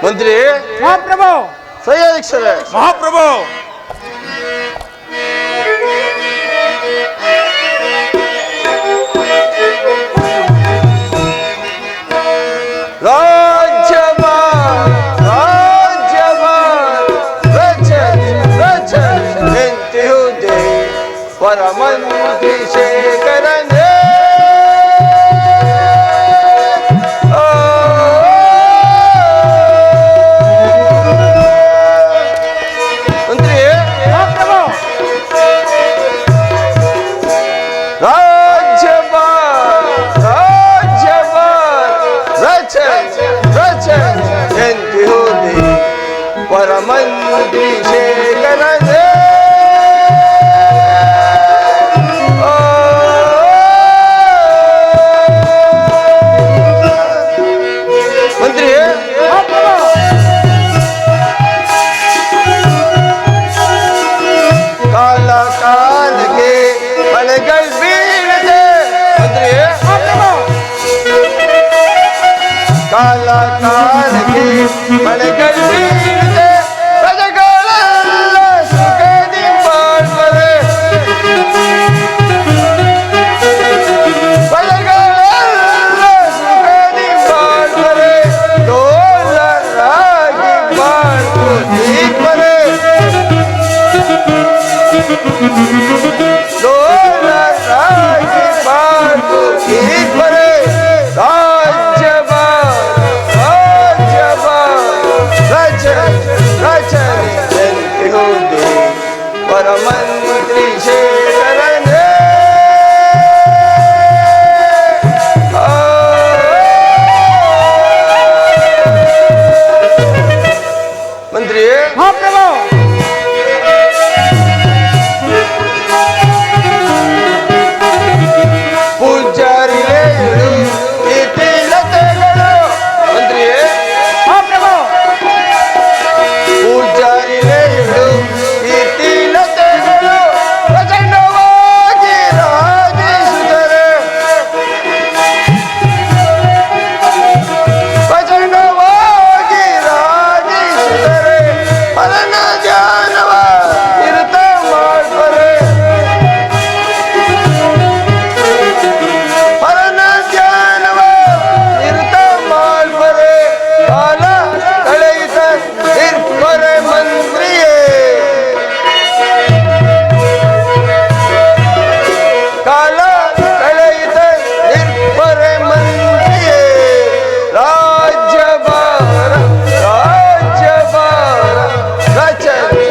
ಮಂತ್ರಿ ಮಹಾಪ್ರಭು. ಸಹ್ಯಾಧೀಕ್ಷರೇ ಮಹಾಪ್ರಭು. ಪರಮಂತ್ರಿ ಶೇಖರನೇ ಮಂತ್ರಿ ರಾಜ್ಯಭಾರ ರಚನ್ ಎಂತಿಹುದೇ ಪರಮಂತ್ರಿ ಶೇಖರನೇ ಕಾಲ ಕಾಲಕ್ಕೆ ಮಳೆಗಳು ಬೀಳದೆ ಪ್ರಜೆಗಳೆಲ್ಲ ಸುಖದಿ ಬಾಳ್ವರೆ ಪ್ರಜೆಗಳೆಲ್ಲ ಸುಖದಿ ಬಾಳ್ವರೆ ಡೋಲರಾಗಿ ಬಾಳ್ವರೆ ಡೋಲರಾಗಿ ಬಾಳ್ವರೆ ಪರಮಂತ್ರಿ ಶೇಖರನೇ ಮಂತ್ರಿ ಮಹಾಪ್ರಭು. ಪೂಜಾರಿಲೇ ಇತಿಲತೆಗಳು ಮಂತ್ರಿ ಮಹಾಪ್ರಭು. ಪೂಜಾರಿಲೇ ಇತಿಲತೆಗಳು ಪ್ರಚಂಡವಾಗಿ ರಾಜಿಸುತ್ತಾರೆ ಪ್ರಚಂಡವಾಗಿ ರಾಜಿಸುತ್ತಾರೆ ಅದನ್ನ ಧ್ಯಾನವ ಇರುತ್ತ ಮಾಡ್ತಾರೆ ಅದನ್ನ ಧ್ಯಾನವ ಇರುತ್ತ ಮಾಡ್ತಾರೆ ಕಾಲ ಕಳೆಯುತ್ತ ಇರ್ಪರೆ ಮಂತ್ರಿಯೇ ಕಾಲ ಕಳೆಯುತ್ತ ಇರ್ಪರೆ ಮಂತ್ರಿಯೇ ರಾಜ್ಯಭಾರ ರಚನ್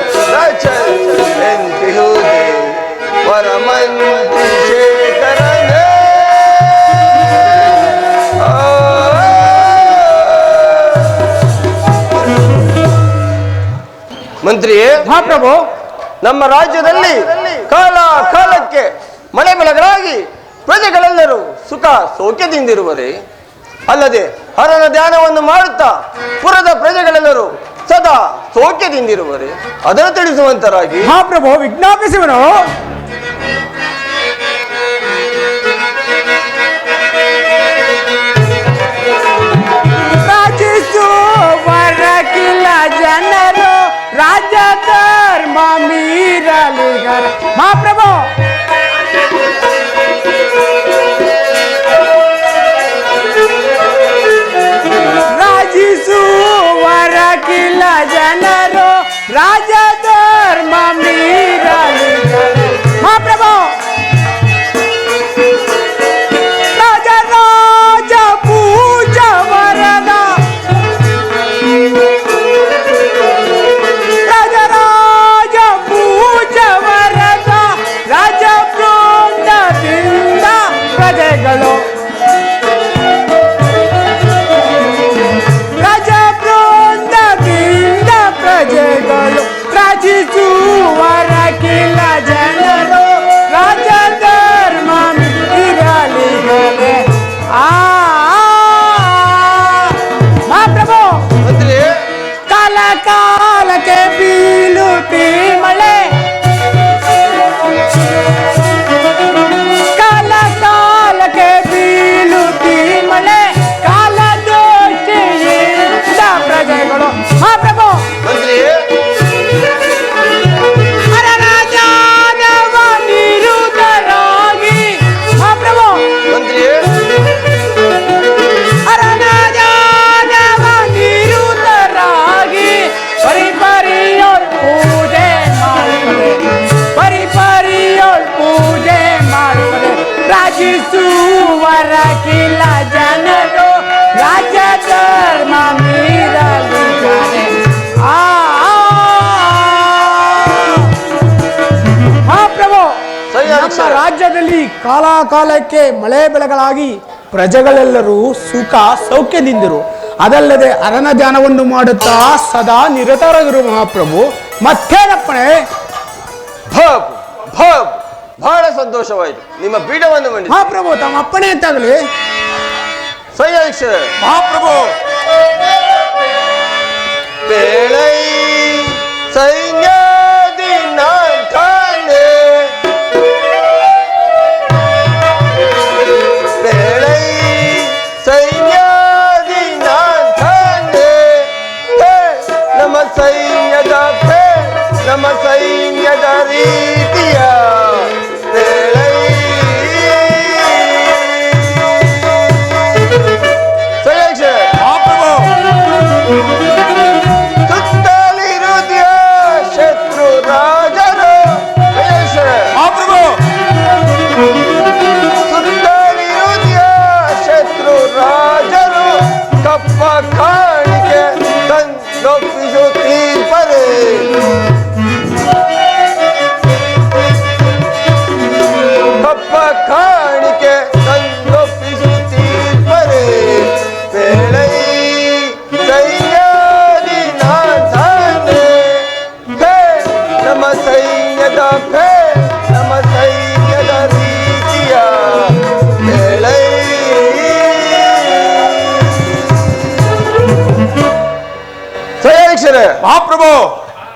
ಎಂತಿಹುದೇ ಪರಮಂತ್ರಿ ಶೇಖರನೇ ಮಂತ್ರಿಯೇ ಮಹಾಪ್ರಭು. ನಮ್ಮ ರಾಜ್ಯದಲ್ಲಿ ಕಾಲ ಕಾಲಕ್ಕೆ ಮಳೆ ಬೆಳೆಗಳಾಗಿ ಪ್ರಜೆಗಳೆಲ್ಲರೂ ಸುಖ ಸೌಖ್ಯದಿಂದಿರುವರೆ ಅಲ್ಲದೆ ಹರನ ಧ್ಯಾನವನ್ನು ಮಾಡುತ್ತಾ ಪುರದ ಪ್ರಜೆಗಳೆಲ್ಲರೂ ಸದಾ ಸೌಖ್ಯದಿಂದಿರುವರೆ ಅದನ್ನು ತಿಳಿಸುವಂತರಾಗಿ ಮಹಾಪ್ರಭು ವಿಜ್ಞಾಪಿಸುವನು. ರಾಜಿಸುವರಕಿಲ್ಲ ಜನರು ರಾಜ್ಯ ಧರ್ಮ ಮೀರಲಿಗರು. ಮಹಾಪ್ರಭು. ರಾಜಿಸುವರಕಿಲ್ಲ ಜನರು ರಾಜ್ಯ ಧರ್ಮ ಮೀರಲಿಗರು. ಮಹಾಪ್ರಭು. ರಾಜ ರಾಜ ಪೂಜ ವರದ ರಾಜ ರಾಜ ಪೂಜ ವರದ ರಾಜ ಬೃಂದದಿಂದ ಪ್ರಜೆಗಳು ರಾಜ ಬೃಂದದಿಂದ ಪ್ರಜೆಗಳು ಕಾಲಕಾಲಕ್ಕೆ ಮಳೆ ಬೆಳೆಗಳಾಗಿ ಪ್ರಜೆಗಳೆಲ್ಲರೂ ಸುಖ ಸೌಖ್ಯದಿಂದಿರು. ಅದಲ್ಲದೆ ಅರನ ಧ್ಯಾನವನ್ನು ಮಾಡುತ್ತಾ ಸದಾ ನಿರತರಾಗಿರು ಮಹಾಪ್ರಭು. ಮತ್ತೇನಪ್ಪಣೆ? ಭಬ್ ಭಬ್ ಬಹಳ ಸಂತೋಷವಾಯಿತು. ನಿಮ್ಮ ಪೀಠವನ್ನು ಮಂಡಿಸಿ. ಮಹಾಪ್ರಭು ತಮ್ಮ ಅಪ್ಪಣೆ ಅಂತಾಗಲಿ. ಸೈನ್ಯಾಧೀಶರ ಮಹಾಪ್ರಭು ಬೇಳೈ ಸೈನ್ಯಾಧಿನಾಥನೇ ಬೇಳೈ ಸೈನ್ಯಾಧಿನಾಥನೇ ನಮ್ಮ ಸೈನ್ಯದ ನಮ್ಮ ಸೈನ್ಯದ ರೀತಿಯ ಬೇಳೈ ಮಹಾಪ್ರಭು ಸುತ್ತಲಿರುವುದ್ಯ ಶತ್ರು ರಾಜರು ಮಹಾಪ್ರಭು ಸುತ್ತಲಿರುವುದ್ಯ ಶತ್ರು ರಾಜರು ಕಪ್ಪ ಕಾಣಿಕೆ ತಂದೊಪ್ಪಿಸುತ್ತೀರ್ಪರೆ ಕಪ್ಪ ಕಾಣಿಕೆ ತಂದೊಪ್ಪಿಸುತ್ತೀರ್ಪರೆ ಬೇಳೈ ಸೈನ್ಯಾಧಿನಾಥನೇ ನಮ್ಮ ಸೈನ್ಯದ ನಮ್ಮ ಸೈನ್ಯದ ರೀತಿಯ ಬೇಳೈ ಸೈನಿಕರೇ, ಮಹಾಪ್ರಭು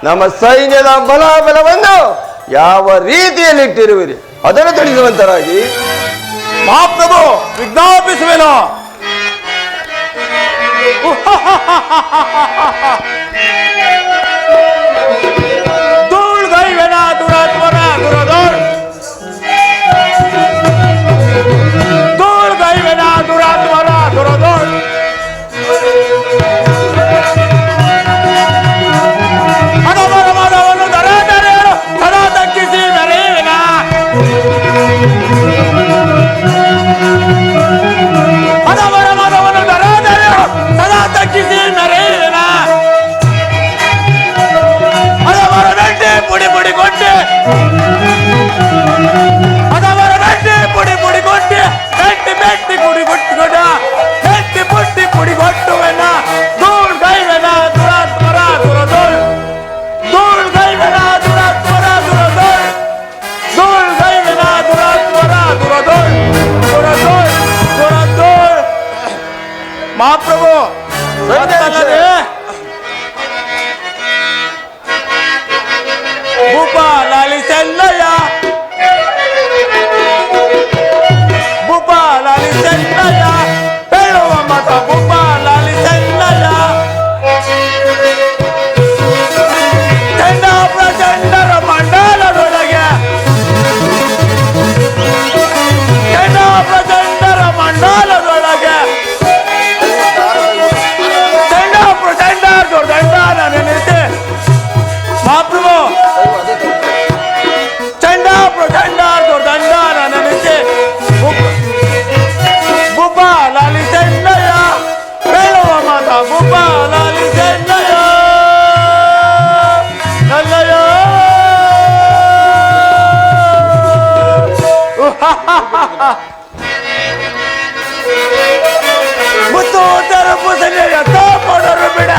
ನಮ್ಮ ಸೈನ್ಯದ ಬಲವನ್ನು ಯಾವ ರೀತಿಯಲ್ಲಿ ಇಟ್ಟಿರುವಿರಿ ಅದನ್ನು ತಿಳಿಸುವಂತರಾಗಿ. ಮಹಾಪ್ರಭು ವಿಜ್ಞಾಪಿಸುವೆನು. ಧೂಳ್ ಗೈವೆನ ದುರಾತ್ಮನ ದುರದೋಳ್ ಧೂಳ್ ಗೈವೆನ ದುರಾತ್ಮನ ದುರದೋಳ್ ಹಣವರ ಮದವನ್ನು ದರಾದರೆಯರು ಸದಾ ತಗ್ಗಿಸಿ ಮೆರೆಯುವೆನ ಹಣವರ ಮದವನ್ನು ದರಾದರೆಯರು ಸದಾ ತಗ್ಗಿಸಿ ಮೆರೆಯುವೆನ ಹಣವರ ದಂಡೆ ಪುಡಿ ಪುಡಿ ಕೊಟ್ಟೆ ಹಣವರ ದಂಡೆ ಪುಡಿ ಪುಡಿ ಕೊಟ್ಟೆ ಬೆಟ್ಟಿ ಬೆಟ್ಟಿ ಕುಡಿ ಕೊಟ್ಟುಕೊಂಡ ಬೆಟ್ಟಿ ಪುಟ್ಟಿ ಕುಡಿ ಕೊಟ್ಟುವೆನ ಧೂಳ್ ಗೈವೆನ ದುರಾತ್ಮರ ದುರದೋಳ್ ಧೂಳ್ ಗೈವೆನ ದುರಾತ್ಮರ ದುರದೋಳ್ ಧೂಳ್ ಗೈವೆನ ದುರಾತ್ಮರ ದುರದೋಳ್ ದುರದೋಳ್ ದುರದೋಳ್. ಮಹಾಪ್ರಭು ಮತ್ತಲ್ಲದೆ ಭೂಪ ಲಾಲಿಸೆಲ್ಲಯ್ಯ ಭೂಪ ಲಾಲಿಸೆಲ್ಲಯ್ಯ ಹೇಳುವ ಮತ ಭೂಪ ಲಾಲಿಸೆಲ್ಲಯ್ಯ ಚಂಡ ಪ್ರಚಂಡರ ಮಂಡಲದೊಳಗೆ ಚಂಡ ಪ್ರಚಂಡರ ಮಂಡಲದೊಳಗೆ ಚಂಡ ಪ್ರಚಂಡ ದೊಡ್ಡ ನೆನೆಸಿ ಮಹಾಪ್ರಭು ಚಂಡ ಪ್ರಚಂಡ ದೊಡ್ಡ ನೆನೆಸಿ ಭೂಪ ಲಾಲಿಸೆಲ್ಲಯ್ಯ ಹೇಳುವ ಮಾತ ಭೂಪ ಲಾಲಿಸೆಲ್ಲಯ್ಯ ನಲ್ಲಯ್ಯ ಮುತ್ತು ತೆರಪು ಸರಿಯ ತೋಪಡರು ಬಿಡ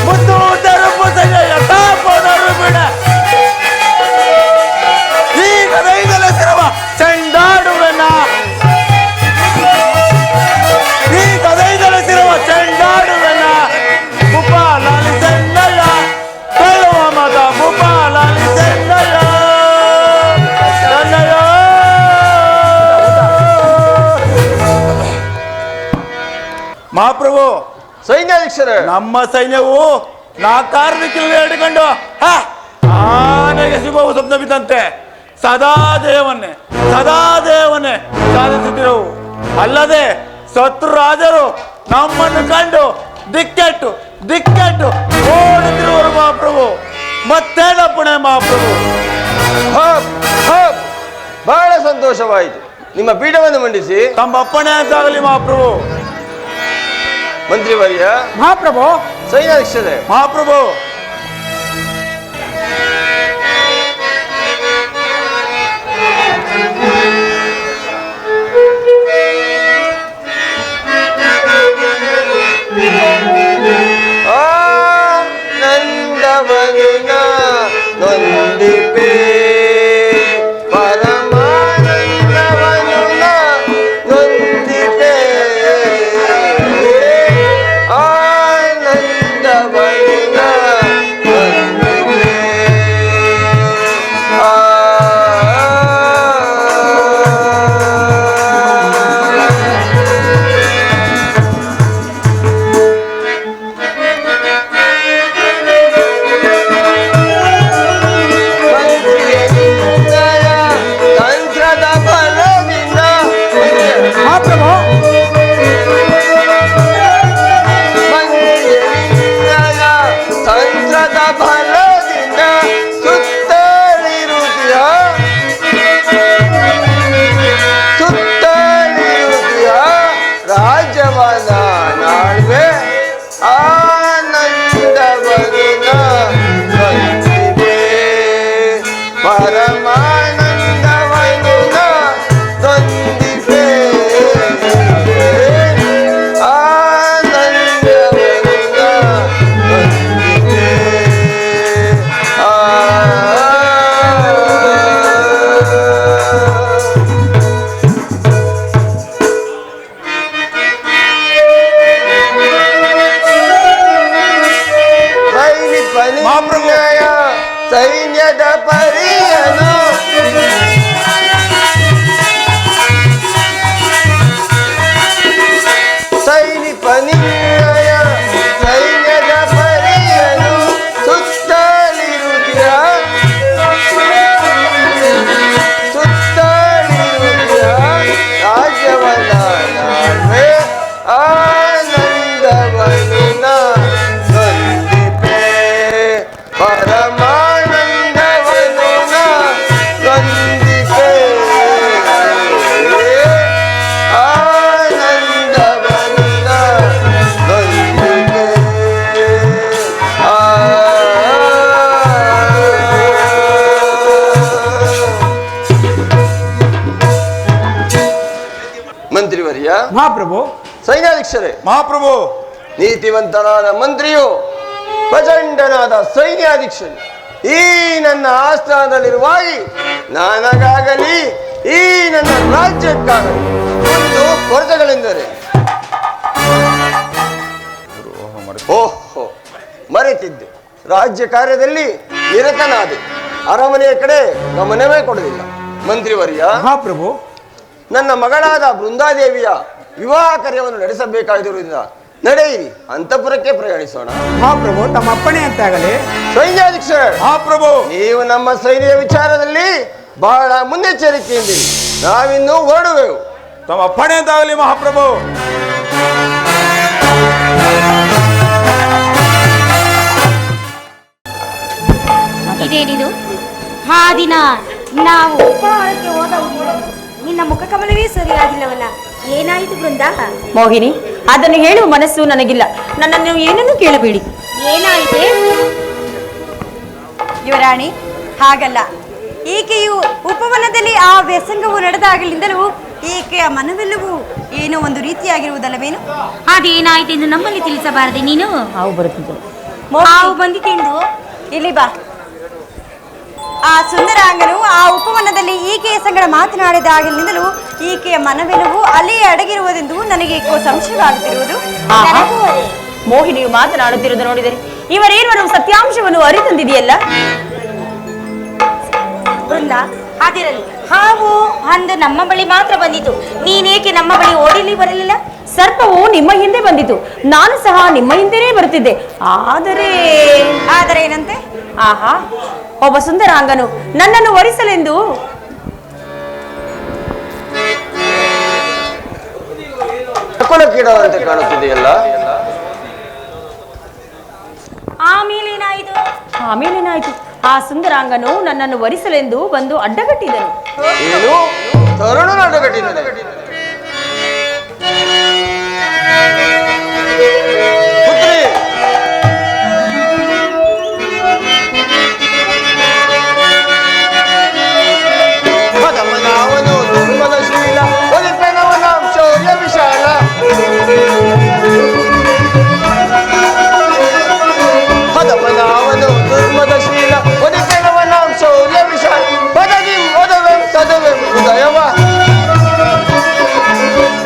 ಮುತ್ತು ತೆರಪು ಸರಿಯ ತೋಪಡರು ಬಿಡ ಈಗ ದೈದಲಸಿರುವ ಚೆಂಡಾಡುವೆನ ಈಗ ದೈದಲಸಿರುವ ಚೆಂಡಾಡುವೆನ ಭೂಪ ಲಾಲಿಸೆಲ್ಲಯ್ಯ ಹೇಳುವ ಮತ ಭೂಪ ಲಾಲಿಸೆಲ್ಲಯ್ಯ ನಲ್ಲಯ್ಯ. ಮಹಾಪ್ರಭು ಸೈನ್ಯಾಧೀಶರೇ, ನಮ್ಮ ಸೈನ್ಯವು ನಾಕಾರ್ಮಿಕರಲ್ಲಿ ಹಿಡ್ಕೊಂಡು ಆನೆಗೆ ಸಿಗುವ ಸ್ವಪ್ನ ಬಿದ್ದಂತೆ ಸದಾ ದೇವನ್ನೇ ಸಾಧಿಸುತ್ತಿರುವು. ಅಲ್ಲದೆ ಶತ್ರು ರಾಜರು ನಮ್ಮನ್ನು ಕಂಡು ದಿಕ್ಕೆಟ್ಟು ಓಡುತ್ತಿರುವರು ಮಹಾಪ್ರಭು. ಮತ್ತೇನಪ್ಪಣೆ ಮಹಾಪ್ರಭು? ಹಬ್ ಹಬ್ ಬಹಳ ಸಂತೋಷವಾಯಿತು. ನಿಮ್ಮ ಪೀಠವನ್ನು ಮಂಡಿಸಿ. ತಮ್ಮ ಅಪ್ಪಣೆ ಅಂತಾಗಲಿ ಮಹಾಪ್ರಭು. ಮಂತ್ರಿವರ್ಯ, ಮಹಾಪ್ರಭು ಸೈನ್ಯಾಧೀಶರೇ, ಮಹಾಪ್ರಭು ಮಂತ್ರಿವರ್ಯ, ಮಹಾಪ್ರಭು. ಸೈನ್ಯಾಧೀಕ್ಷರೇ, ಮಹಾಪ್ರಭು. ನೀತಿವಂತನಾದ ಮಂತ್ರಿಯು ಪ್ರಚಂಡನಾದ ಸೈನ್ಯಾಧೀಕ್ಷನು ಈ ನನ್ನ ಆಸ್ಥಾನದಲ್ಲಿರುವಾಗಿ ನನಗಾಗಲಿ ಈ ನನ್ನ ರಾಜ್ಯಕ್ಕಾಗಲಿ ಒಂದು ಕೊರತೆಗಳೆಂದರೆ ಓಹೋ ಮರೆತಿದ್ದೆ. ರಾಜ್ಯ ಕಾರ್ಯದಲ್ಲಿ ನಿರತನಾದೆ, ಅರಮನೆಯ ಕಡೆ ಗಮನವೇ ಕೊಡಲಿಲ್ಲ. ಮಂತ್ರಿವರ್ಯ, ಮಹಾಪ್ರಭು. ನನ್ನ ಮಗಳಾದ ಬೃಂದಾದೇವಿಯ ವಿವಾಹ ಕಾರ್ಯವನ್ನು ನಡೆಸಬೇಕಾಗಿರುವುದರಿಂದ ನಡೆಯಿರಿ, ಅಂತಃಪುರಕ್ಕೆ ಪ್ರಯಾಣಿಸೋಣ. ಮಹಾಪ್ರಭು, ತಮ್ಮ ಅಪ್ಪಣೆ ಅಂತಾಗಲಿ. ಸೈನ್ಯಾಧೀಕ್ಷರೇ, ಮಹಾಪ್ರಭು. ನೀವು ನಮ್ಮ ಸೈನ್ಯ ವಿಚಾರದಲ್ಲಿ ಬಹಳ ಮುನ್ನೆಚ್ಚರಿಕೆಯಿಂದಿರಿ. ನಾವಿನ್ನೂ ಹೊರಡುವೆವು. ತಮ್ಮ ಅಪ್ಪಣೆ ಅಂತಾಗಲಿ ಮಹಾಪ್ರಭು. ಇದೇನಿದು? ಆ ದಿನ ನಾವು ಉಪಹಾರಕ್ಕೆ ಹೋದ ನಿನ್ನ ಮುಖ ಕಮಲವೇ ಸರಿಯಾಗಿಲ್ಲವಲ್ಲ, ಏನಾಯಿತು ಬೃಂದ? ಮೋಹಿನಿ, ಅದನ್ನು ಹೇಳುವ ಮನಸ್ಸು ನನಗಿಲ್ಲ. ನನ್ನನ್ನು ಏನನ್ನೂ ಕೇಳಬೇಡಿ. ಏನಾಯಿತೆ? ಯುವರಾಣಿ, ಹಾಗಲ್ಲ. ಈಕೆಯು ಉಪವನದಲ್ಲಿ ಆ ವ್ಯಸಂಗವು ನಡೆದಾಗಲಿಂದಲೂ ಈಕೆಯ ಮನವೆಲ್ಲವೂ ಏನೋ ಒಂದು ರೀತಿಯಾಗಿರುವುದಲ್ಲವೇನು? ಅದೇನಾಯ್ತು ಎಂದು ನಮ್ಮಲ್ಲಿ ತಿಳಿಸಬಾರದೆ ನೀನು? ಹಾವು ಬರುತ್ತಿದ್ದರು. ಹಾವು ಬಂದಿತೆಂದು ಇಲ್ಲಿ ಬಾ. ಆ ಸುಂದರಾಂಗನು ಆ ಉಪವನದಲ್ಲಿ ಈಕೆಯ ಸಂಗಡ ಮಾತನಾಡಿದಾಗಲಿಂದಲೂ ಈಕೆಯ ಮನವೆಲ್ಲವೂ ಅಲ್ಲಿಯೇ ಅಡಗಿರುವುದೆಂದು ನನಗೆ ಸಂಶಯವಾಗುತ್ತಿರುವುದು. ಮೋಹಿನಿಯು ಮಾತನಾಡುತ್ತಿರುವುದು ನೋಡಿದರೆ ಇವರೇನು ಸತ್ಯಾಂಶವನ್ನು ಅರಿತಂದಿದೆಯಲ್ಲ. ಬೃಂದ, ಅದಿರಲಿ. ಹಾವು ಅಂದು ನಮ್ಮ ಬಳಿ ಮಾತ್ರ ಬಂದಿತು, ನೀನೇಕೆ ನಮ್ಮ ಬಳಿ ಓಡಿಲಿ ಬರಲಿಲ್ಲ? ಸರ್ಪವು ನಿಮ್ಮ ಹಿಂದೆ ಬಂದಿತು, ನಾನು ಸಹ ನಿಮ್ಮ ಹಿಂದೆನೇ ಬರುತ್ತಿದ್ದೆ. ಆದರೆ ಏನಂತೆ? ಆಹಾ, ಒಬ್ಬ ಸುಂದರಾಂಗನು ನನ್ನನ್ನು ವರಿಸಲೆಂದು ಕೀಡವಂತೆ ಕಾಣುತ್ತಿದೆಯಲ್ಲ. ಆಮೇಲೇನಾಯಿತು? ಆ ಸುಂದರಾಂಗನು ನನ್ನನ್ನು ವರಿಸಲೆಂದು ಬಂದು ಅಡ್ಡಗಟ್ಟಿದನು. ಏನು? ತರುಣನ ಅಡ್ಡಗಟ್ಟಿದ್ದಾನೆ? ಪುತ್ರಿ, ಮದಮನಾವನು ದುರ್ಮದ ಶೀಲ, ಒಲಿಪೆನವನಾಂ ಶೌರ್ಯ ವಿಶಾಲ. ಮದಮನಾವನು ದುರ್ಮದ ಶೀಲ, ಒಲಿಪೆನವನಾಂ ಶೌರ್ಯ ವಿಶಾಲ. ಪದವಿಂ ಒದವೆಂ ಸದವೆಂ ಹೃದಯವ,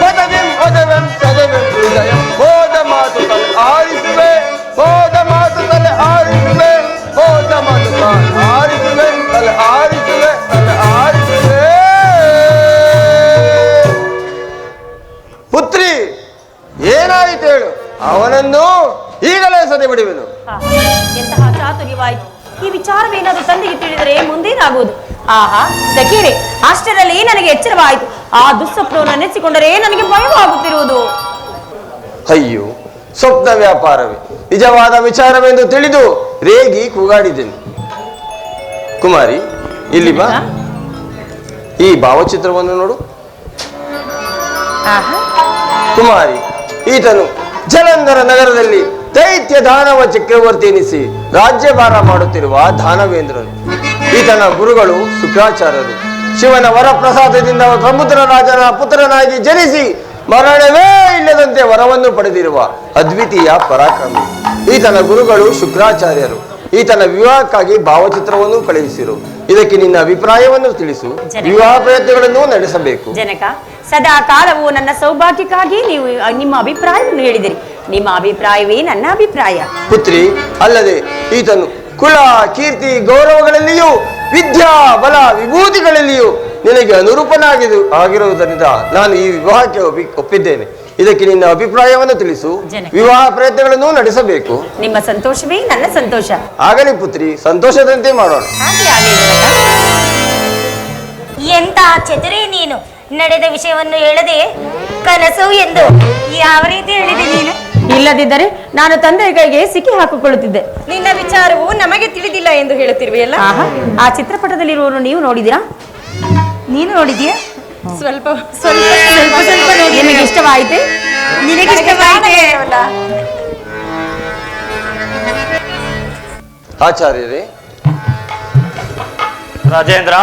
ಪದವಿಂ ಒದವೆಂ ಸದವೆಂ ಹೃದಯ. ಹೋದ ಮಾತು ತಲೆ ಆರಿಸುವೆ, ಹೋದ ಮಾತು ತಲೆ ಆರಿಸುವೆ, ಹೋದ ಮಾತು ತಲೆ ಆರಿಸುವೆ, ತಲೆ ಆರಿಸುವೆ, ತಲೆ ಆರಿಸುವೆ. ಪುತ್ರಿ, ಏನಾಯಿತು ಹೇಳು? ಅವನನ್ನು ಈಗಲೇ ಸದೆ ಬಿಡುವೆನು. ಎಂತಹ ಚಾತುರ್ಯವಾಯಿತು! ಈ ವಿಚಾರವೇನಾದರೂ ತಂದೆಗೆ ತಿಳಿದರೆ ಮುಂದೇನಾಗುವುದು? ಆಹಾ ಸಖೀರೆ, ಅಷ್ಟರಲ್ಲಿ ನನಗೆ ಎಚ್ಚರವಾಯಿತು. ಆ ದುಸ್ವಪ್ನವನ್ನು ನೆನೆಸಿಕೊಂಡರೆ ನನಗೆ ಭಯವಾಗುತ್ತಿರುವುದು. ಅಯ್ಯೋ, ಸ್ವಪ್ನ ವ್ಯಾಪಾರವೇ ನಿಜವಾದ ವಿಚಾರವೆಂದು ತಿಳಿದು ರೇಗಿ ಕೂಗಾಡಿದೆನು. ಕುಮಾರಿ, ಇಲ್ಲಿ ಬಾ. ಈ ಭಾವಚಿತ್ರವನ್ನು ನೋಡು. ಆಹಾ, ಕುಮಾರಿ, ಈತನು ಜಲಂಧರ ನಗರದಲ್ಲಿ ದೈತ್ಯ ದಾನವ ಚಕ್ರವರ್ತಿ ಎನಿಸಿ ರಾಜ್ಯಭಾರ ಮಾಡುತ್ತಿರುವ ದಾನವೇಂದ್ರನು. ಈತನ ಗುರುಗಳು ಶುಕ್ರಾಚಾರ್ಯರು. ಶಿವನ ವರಪ್ರಸಾದದಿಂದ ಸಮುದ್ರ ರಾಜನ ಪುತ್ರನಾಗಿ ಜನಿಸಿ ಮರಣವೇ ಇಲ್ಲದಂತೆ ವರವನ್ನು ಪಡೆದಿರುವ ಅದ್ವಿತೀಯ ಪರಾಕ್ರಮಿ. ಈತನ ಗುರುಗಳು ಶುಕ್ರಾಚಾರ್ಯರು. ಈತನ ವಿವಾಹಕ್ಕಾಗಿ ಭಾವಚಿತ್ರವನ್ನು ಕಳುಹಿಸಿರು. ಇದಕ್ಕೆ ನಿನ್ನ ಅಭಿಪ್ರಾಯವನ್ನು ತಿಳಿಸು. ವಿವಾಹ ಪ್ರಯತ್ನಗಳನ್ನು ನಡೆಸಬೇಕು. ಜನಕ, ಸದಾ ಕಾಲವು ನನ್ನ ಸೌಭಾಗ್ಯಕ್ಕಾಗಿ ನೀವು ನಿಮ್ಮ ಅಭಿಪ್ರಾಯವನ್ನು ಹೇಳಿದಿರಿ. ನಿಮ್ಮ ಅಭಿಪ್ರಾಯವೇ ನನ್ನ ಅಭಿಪ್ರಾಯ. ಪುತ್ರಿ, ಅಲ್ಲದೆ ಈತನು ಕುಲ, ಕೀರ್ತಿ, ಗೌರವಗಳಲ್ಲಿಯೂ ವಿದ್ಯಾ, ಬಲ, ವಿಭೂತಿಗಳಲ್ಲಿಯೂ ನಿನಗೆ ಆಗಿರುವುದರಿಂದ ನಾನು ಈ ವಿವಾಹಕ್ಕೆ ಒಪ್ಪಿದ್ದೇನೆ. ಇದಕ್ಕೆ ನಿನ್ನ ಅಭಿಪ್ರಾಯವನ್ನು ತಿಳಿಸು. ವಿವಾಹ ಪ್ರಯತ್ನಗಳನ್ನು ನಡೆಸಬೇಕು. ನಿಮ್ಮ ಸಂತೋಷವೇ ನನ್ನ ಸಂತೋಷ. ಆಗಲಿ ಪುತ್ರಿ, ಸಂತೋಷದಂತೆ ಮಾಡೋಣ. ಹಾಗೆ ಆಗಲಿ ಜನಕ. ಎಂತ ಚತುರೇ ನೀನು! ನಡೆದ ವಿಷಯವನ್ನು ಹೇಳದೆ ಕನಸು ಎಂದು ಯಾವ ರೀತಿ ಹೇಳಿದೆ ನೀನು? ಇಲ್ಲದಿದ್ದರೆ ನಾನು ತಂದೆಯ ಕೈಗೆ ಸಿಕ್ಕಿ ಹಾಕಿಕೊಳ್ಳುತ್ತಿದ್ದೆ. ನಿನ್ನ ವಿಚಾರವು ನಮಗೆ ತಿಳಿದಿಲ್ಲ ಎಂದು ಹೇಳುತ್ತಿರುವೆಯಲ್ಲ. ಆಹಾ, ಆ ಚಿತ್ರಪಟದಲ್ಲಿರುವವರು ನೀವು ನೋಡಿದಿರಾ? ನೀನು ನೋಡಿದ್ಯಾ? ಸ್ವಲ್ಪ ನೋಡಿ. ನಿಮಗೆ ಇಷ್ಟವಾಯಿತೆ? ಆಚಾರ್ಯರೇ, ರಾಜೇಂದ್ರ,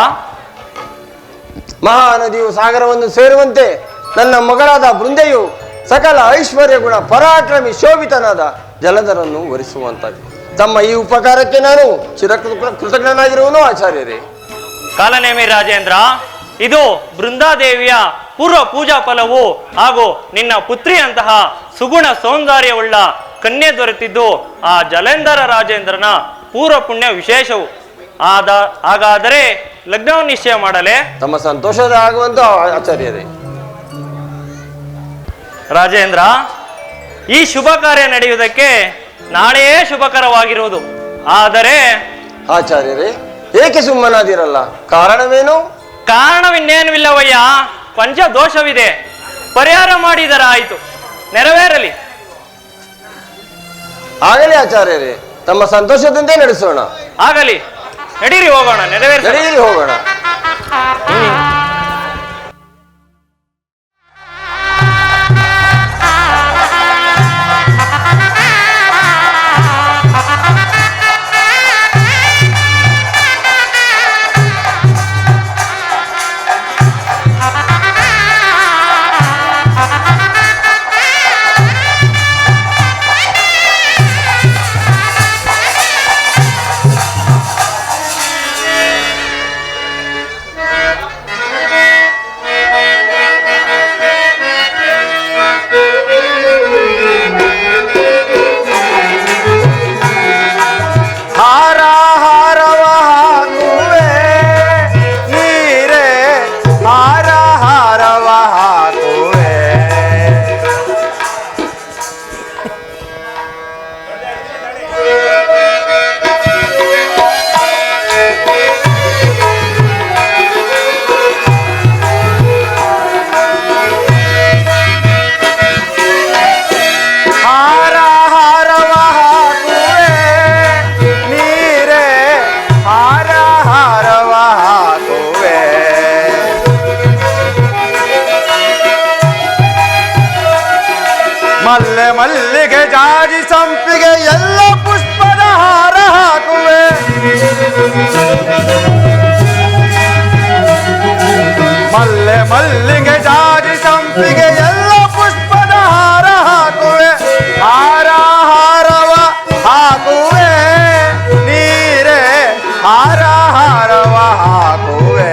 ಮಹಾನದಿಯು ಸಾಗರವನ್ನು ಸೇರುವಂತೆ ನನ್ನ ಮಗಳಾದ ಬೃಂದೆಯು ಸಕಲ ಐಶ್ವರ್ಯ ಗುಣ ಪರಾಕ್ರಮಿ ಶೋಭಿತನಾದ ಜಲಧರನ್ನು ವರಿಸುವಂತಾಗಿ ತಮ್ಮ ಈ ಉಪಕಾರಕ್ಕೆ ನಾನು ಕೃತಜ್ಞನಾಗಿರುವನು ಆಚಾರ್ಯರೇ. ಕಾಲನೇಮಿ ರಾಜೇಂದ್ರ, ಇದು ಬೃಂದಾದೇವಿಯ ಪೂರ್ವ ಪೂಜಾ ಫಲವು ಹಾಗೂ ನಿನ್ನ ಪುತ್ರಿಯಂತಹ ಸುಗುಣ ಸೌಂದರ್ಯವುಳ್ಳ ಕನ್ಯೆ ದೊರೆತಿದ್ದು ಆ ಜಲೇಂದ್ರ ರಾಜೇಂದ್ರನ ಪೂರ್ವ ಪುಣ್ಯ ವಿಶೇಷವು. ಹಾಗಾದರೆ ಲಗ್ನವನ್ನು ನಿಶ್ಚಯ ಮಾಡಲೇ? ತಮ್ಮ ಸಂತೋಷದ ಆಗುವಂತ ಆಚಾರ್ಯರೇ. ರಾಜೇಂದ್ರ, ಈ ಶುಭ ಕಾರ್ಯ ನಡೆಯುವುದಕ್ಕೆ ನಾಳೆಯೇ ಶುಭಕರವಾಗಿರುವುದು. ಆದರೆ ಆಚಾರ್ಯರೇ, ಏಕೆ ಸುಮ್ಮನಾದಿರಲ್ಲ? ಕಾರಣವೇನು? ಕಾರಣವಿನ್ನೇನುವಿಲ್ಲವಯ್ಯ, ಪಂಚದೋಷವಿದೆ. ಪರಿಹಾರ ಮಾಡಿದರಾಯಿತು, ನೆರವೇರಲಿ. ಆಗಲಿ ಆಚಾರ್ಯರೇ, ತಮ್ಮ ಸಂತೋಷದಂತೆ ನಡೆಸೋಣ. ಆಗಲಿ, ನಡೀರಿ ಹೋಗೋಣ, ನಡೀರಿ ಹೋಗೋಣ. ಮಲ್ಲೆ ಮಲ್ಲಿಗೆ ಜಾಜಿ ಸಂಪಿಗೆ ಎಲ್ಲ ಪುಷ್ಪದ ಹಾರ ಹಾಕುವೆ. ಮಲ್ಲೆ ಮಲ್ಲಿಗೆ ಜಾಜಿ ಸಂಪಿಗೆ ಎಲ್ಲ ಪುಷ್ಪದ ಹಾರ ಹಾಕುವೆ. ಹಾರ ಹಾರವ ಹಾಕುವೆ ನೀರೇ, ಹಾರ ಹಾರವ ಹಾಕುವೆ.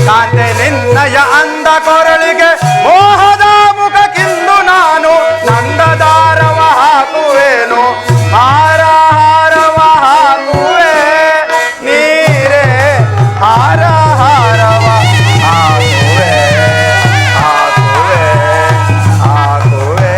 ಕಾಂತೆ ನಿನ್ನಯ ಅಂದ ಕೊರಳಿಗೆ ಮೋಹದ ಮುಖಕ್ಕಿಂದು ನಾನು ನಂದದಾರವ ಹಾಕುವೆನು. ಹಾರ ಹಾರವ ಹಾಕುವೆ ನೀರೇ, ಹಾರ ಹಾರವ ಹಾಕುವೆ ಹಾಕುವೆ ಹಾಕುವೆ.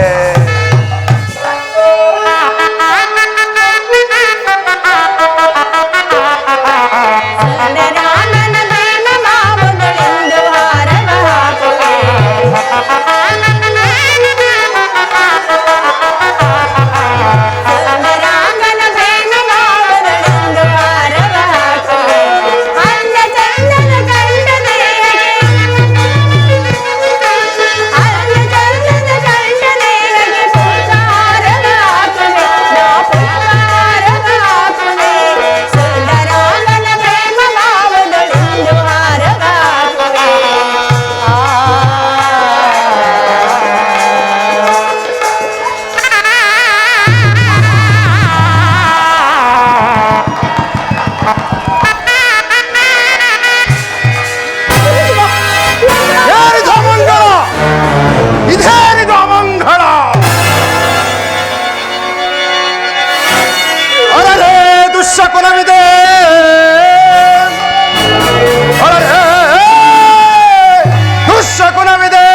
ದುಶ್ಶಕುನವಿದೆ, ದುಶ್ಶಕುನವಿದೆ.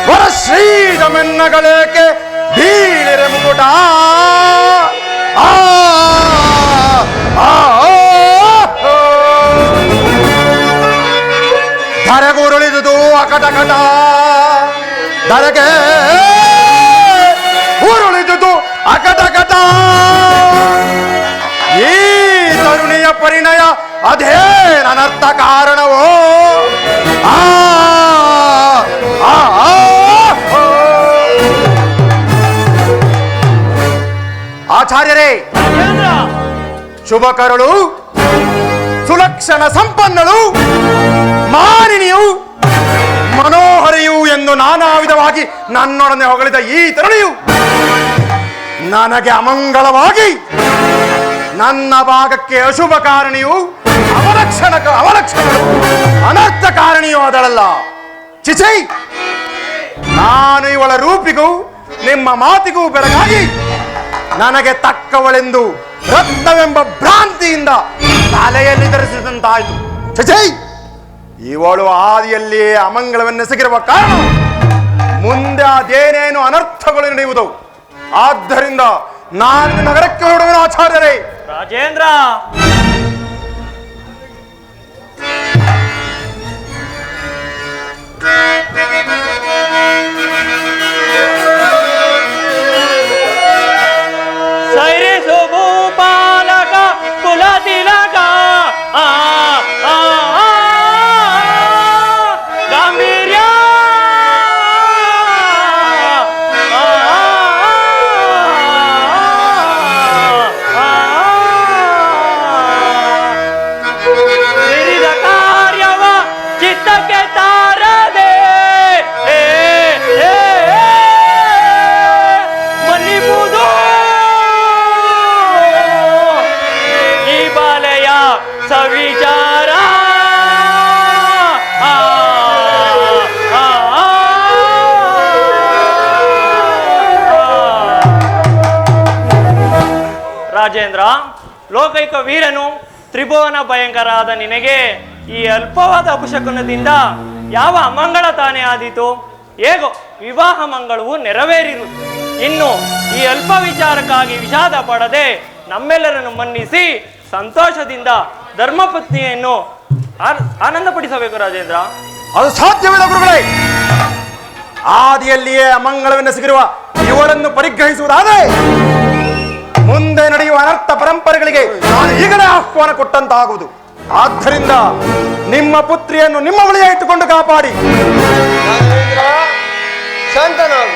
ವರಶ್ರೀಜ ಮೆನ್ನಗಳೇಕೆ ಬೀಳಿರೆ ಮುಕುಟ. ಧರೆಗುರುಳಿದುದು ಅಕಟಕಟ, ಧರೆಗೆ ಉರುಳಿದುದು ಅಕಟಕಟ. ಈ ತರುಣಿಯ ಪರಿಣಯ ಅದೇ ನನ್ನರ್ಥ ಕಾರಣವೋ. ಆಚಾರ್ಯರೇ, ಶುಭಕರಳು, ಸುಲಕ್ಷಣ ಸಂಪನ್ನಳು, ಮಾನಿನಿಯು, ಮನೋಹರಿಯು ಎಂದು ನಾನಾ ವಿಧವಾಗಿ ನನ್ನೊಡನೆ ಹೊಗಳಿದ ಈ ತರುಣಿಯು ನನಗೆ ಅಮಂಗಳವಾಗಿ ನನ್ನ ಭಾಗಕ್ಕೆ ಅಶುಭ ಕಾರಣಿಯು, ಅವಲಕ್ಷಣಗಳು ಅನರ್ಥ ಕಾರಣಿಯೂ ಅದಳಲ್ಲ. ಚಿಚೈ, ನಾನು ಇವಳ ರೂಪಿಗೂ ನಿಮ್ಮ ಮಾತಿಗೂ ಬೆರಗಾಗಿ ನನಗೆ ತಕ್ಕವಳೆಂದು ರತ್ನವೆಂಬ ಭ್ರಾಂತಿಯಿಂದ ತಲೆಯಲ್ಲಿ ಧರಿಸಿದಂತಾಯಿತು. ಚಿಚೈ, ಇವಳು ಆದಿಯಲ್ಲಿಯೇ ಅಮಂಗಳವನ್ನೆಸಗಿರುವ ಕಾರಣ ಮುಂದೆ ಅದೇನೇನು ಅನರ್ಥಗಳು ನಡೆಯುವುದು. ಆದ್ದರಿಂದ ನಾನು ನಗರಕ್ಕೆ ಹೊರಡುವನು ಆಚಾರ್ಯರೇ. ರಾಜೇಂದ್ರ, ಸೈರಿಸು ಭೂಪಾಲಕ ಕುಲ ತಿಲಕ ಗಾಂಭೀರ್ಯ ಸಿರಿದ ಕಾರ್ಯವ ಚಿತ್ತಕ್ಕೆ ತಾರದೆ ಮನ್ನಿಪುದು ಈ ಬಾಲೆಯ ಸವಿಚಾರ. ರಾಜೇಂದ್ರ, ಲೋಕೈಕ ವೀರನು ತ್ರಿಭುವನ ಭಯಂಕರಾದ ನಿನಗೆ ಈ ಅಲ್ಪವಾದ ಅಪಶಕುನದಿಂದ ಯಾವ ಅಮಂಗಳ ತಾನೇ ಆದೀತು? ಹೇಗೋ ವಿವಾಹ ಮಂಗಳವು ನೆರವೇರಿರು. ಇನ್ನು ಈ ಅಲ್ಪ ವಿಚಾರಕ್ಕಾಗಿ ವಿಷಾದ ಪಡದೆ ನಮ್ಮೆಲ್ಲರನ್ನು ಮನ್ನಿಸಿ ಸಂತೋಷದಿಂದ ಧರ್ಮಪತ್ನಿಯನ್ನು ಆನಂದಪಡಿಸಬೇಕು ರಾಜೇಂದ್ರ. ಅದು ಸಾಧ್ಯವಿಲ್ಲ ಗುರುಗಳೇ. ಆದಿಯಲ್ಲಿಯೇ ಅಮಂಗಳವೆನ್ನೆಸಗಿರುವ ಇವರನ್ನು ಪರಿಗ್ರಹಿಸುವುದಾದರೆ ಮುಂದೆ ನಡೆಯುವ ಅನರ್ಥ ಪರಂಪರೆಗಳಿಗೆ ನಾನು ಈಗಲೇ ಆಹ್ವಾನ ಕೊಟ್ಟಂತಾಗುವುದು. ಆದ್ದರಿಂದ ನಿಮ್ಮ ಪುತ್ರಿಯನ್ನು ನಿಮ್ಮ ಬಳಿಯೇ ಇಟ್ಟುಕೊಂಡು ಕಾಪಾಡಿ. ನಾಗೇಂದ್ರ, ಶಾಂತನಾಗು.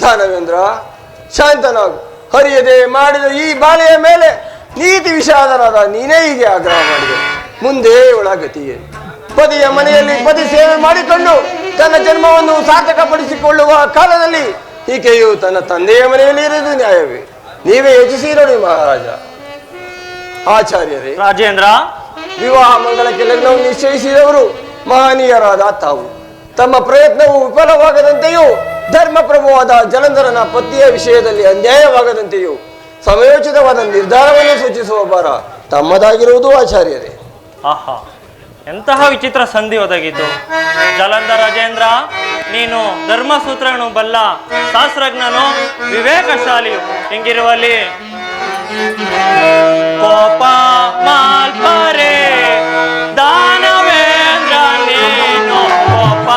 ದಾನವೇಂದ್ರ, ಶಾಂತನಾಗು. ಹರಿಯದೆ ಮಾಡಿದ ಈ ಬಾಳೆಯ ಮೇಲೆ ನೀತಿ ವಿಷಾದನಾದ ನೀನೇ ಹೀಗೆ ಆಗ್ರಹ ಮಾಡಿದೆ. ಮುಂದೆ ಒಳಗತಿಯೇ ಪತಿಯ ಮನೆಯಲ್ಲಿ ಪತಿ ಸೇವೆ ಮಾಡಿಕೊಂಡು ತನ್ನ ಜನ್ಮವನ್ನು ಸಾರ್ಥಕಪಡಿಸಿಕೊಳ್ಳುವ ಕಾಲದಲ್ಲಿ ಈಕೆಯು ತನ್ನ ತಂದೆಯ ಮನೆಯಲ್ಲಿ ಇರುವುದು ನ್ಯಾಯವೇ? ನೀವೇ ಯೋಚಿಸಿ ನೋಡಿ ಮಹಾರಾಜ. ಆಚಾರ್ಯರೇ, ರಾಜೇಂದ್ರ, ವಿವಾಹ ಮಂಗಳಕ್ಕೆ ಲಗ್ನವು ನಿಶ್ಚಯಿಸಿದವರು ಮಹನೀಯರಾದ ತಾವು. ತಮ್ಮ ಪ್ರಯತ್ನವು ವಿಫಲವಾಗದಂತೆಯೂ ಧರ್ಮಪ್ರಭುವಾದ ಜಲಂಧರನ ಪತ್ನಿಯ ವಿಷಯದಲ್ಲಿ ಅನ್ಯಾಯವಾಗದಂತೆಯೂ ಸಮಯೋಚಿತವಾದ ನಿರ್ಧಾರವನ್ನು ಸೂಚಿಸುವ ಭಾರ ತಮ್ಮದಾಗಿರುವುದು ಆಚಾರ್ಯರೇ. ಆಹಾ, ಎಂತಹ ವಿಚಿತ್ರ ಸಂಧಿ ಒದಗಿತು. ಜಲಂಧರ ರಾಜೇಂದ್ರ, ನೀನು ಧರ್ಮಸೂತ್ರನು ಬಲ್ಲ ಶಾಸ್ತ್ರಜ್ಞನು, ವಿವೇಕಶಾಲಿಯು. ಹಿಂಗಿರುವಲ್ಲಿ ಕೋಪ ಮಾಲ್ಪರೆ ದಾನವೇಂದ್ರ ನೀನು, ಕೋಪ